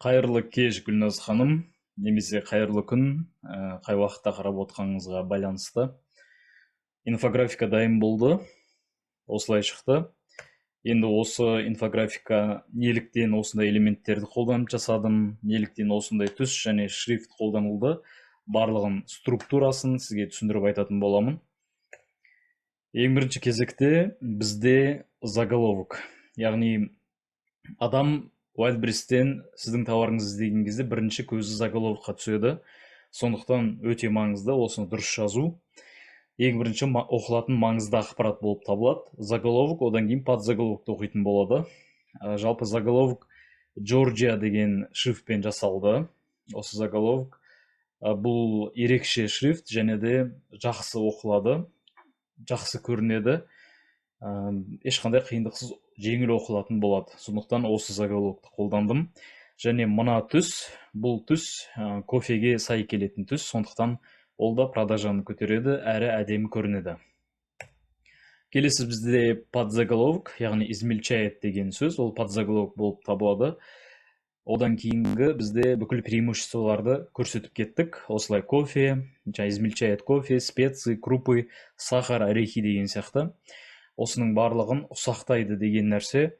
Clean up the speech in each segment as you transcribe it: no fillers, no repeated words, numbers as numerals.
Қайырлы кеш Гүлназ ханым, немесе қайырлы күн, қай уақытта қарап отқаныңызға байланысты. Инфографика дайын болды, осылай шықты. Енді осы инфографика неліктен осындай элементтерді қолданып жасадым, неліктен осындай түс және шрифт қолданылды, барлығын структурасын сізге түсіндіріп айтатын боламын. Ең бірінші кезекте бізде заголовок, яғни адам Wildberries-тен сіздің тауарыңызды іздеген кезде бірінші көзі заголовокқа түседі. Сондықтан өте маңызды осыны дұрыс жазу. Ең бірінші оқылатын маңызды ақпарат болып табылады. Заголовок, одан кейін подзаголовокты оқитын болады. Жалпы заголовок Georgia деген шрифтпен жасалды. Осы заголовок бұл ерекше шрифт және де жақсы оқылады, жақсы көрінеді. Ешқандай қиындықсыз жеңіл оқылатын болады. Сондықтан осы заголовокты қолдандым. Және мына түс, бұл түс кофеге сай келетін түс, сондықтан ол да продажаны көтереді, әрі әдемі көрінеді. Келесі бізде подзаголовок, яғни измельчает деген сөз, ол подзаголовок болып табылады. Одан кейінгі бізде бүкіл преимуществоларды көрсетіп кеттік. Осылай кофе, измельчает кофе, специи, крупы, сахар, орехи деген сияқты. Осының барлығын ұсақтайды деген нәрсе,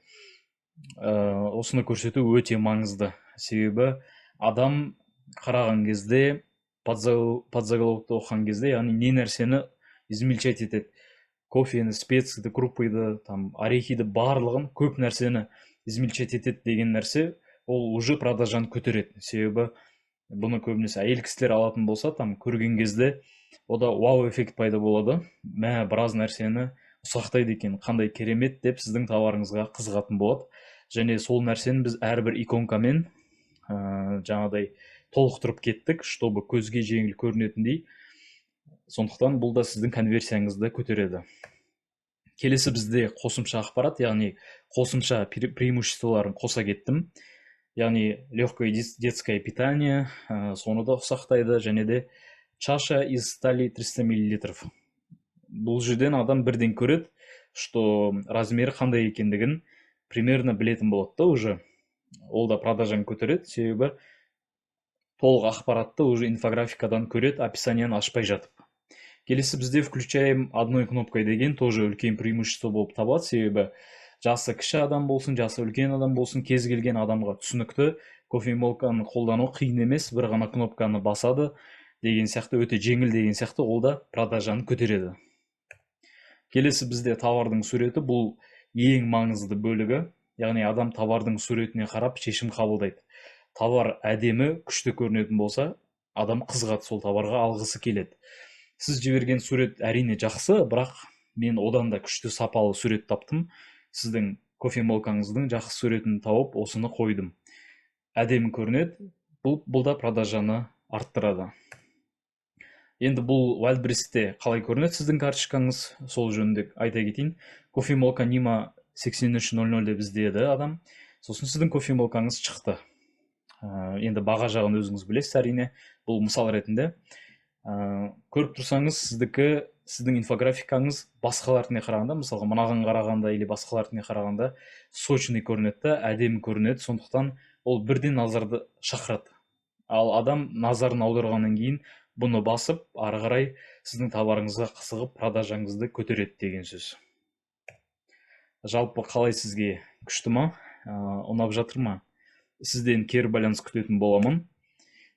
осыны көрсету өте маңызды. Себебі адам қараған кезде, подзаголовокты оқыған кезде, яғни не нәрсені измельчать етеді. Кофені, специяды, крупыйды, орехиді барлығын, көп нәрсені измельчать етеді деген нәрсе, ол уже продажаны көтереді. Себебі бұны көбінесе әйел кісілер алатын болса, көрген кезде ода вау эффект пайда болады. Біраз нәрсені ұсақтайды екен, қандай керемет деп сіздің тауарыңызға қызығатын болады. Және сол нәрсені біз әрбір иконкамен жаңадай толықтырып кеттік, чтобы көзге жеңіл көрінетіндей. Сондықтан бұл да сіздің конверсияңызды көтереді. Келесі бізде қосымша ақпарат, яғни қосымша преимуществоларын қоса кеттім. Яғни легкое детское питание, соны да ұсақтайды, және де чаша из стали 300 мл. Бұл жерден адам бірден көреді, что размері қандай екендігін примерно білетін болады да уже. Ол да продажаны көтереді, себебі толық ақпаратты уже инфографикадан көреді, описанияны ашпай жатып. Келесі бізде включаем одной кнопкой деген тоже үлкен преимущество болып табылады, себебі жасы кіші адам болсын, жасы үлкен адам болсын, кез келген адамға түсінікті, кофемолканы қолдану қиын емес, бір ғана кнопканы басады деген сияқты, өте жеңіл деген сияқты, ол да продажаны көтереді. Келесі бізде товардың суреті, бұл ең маңызды бөлігі, яғни адам товардың суретіне қарап шешім қабылдайды. Товар әдемі, күшті көрінетін болса, адам қызығады, сол товарға алғысы келеді. Сіз жіберген сурет әрине жақсы, бірақ мен одан да күшті сапалы сурет таптым. Сіздің кофемолкаңыздың жақсы суретін тауып, осыны қойдым. Әдемі көрінеді, бұл да продажаны арттырады. Енді бұл Wildberries-те қалай көрінеді сіздің карточкаңыз, сол жөнінде айта кетейін. Кофемолка Nima 8300 деп іздеді адам. Сосын сіздің кофемолкаңыз шықты. Енді баға жағын өзіңіз білесіз әрине, бұл мысал ретінде. Көріп тұрсаңыз, сіздің инфографикаңыз басқаларына қарағанда, мысалға мынаған қарағанда или басқаларына қарағанда сочный көрінеді, әдемі көрінеді, сондықтан ол бірден назарды шақырады. Ал адам назарын аударғаннан кейін бұны басып, ары қарай сіздің товарыңызға қызығып, продажаңызды көтереді деген сөз. Жалпы қалай сізге күшті ма, ұнап жатыр ма? Сізден кері байланыс күтетін боламын.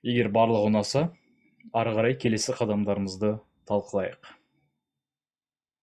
Егер барлығы ұнаса, ары қарай келесі қадамдарымызды талқылайық.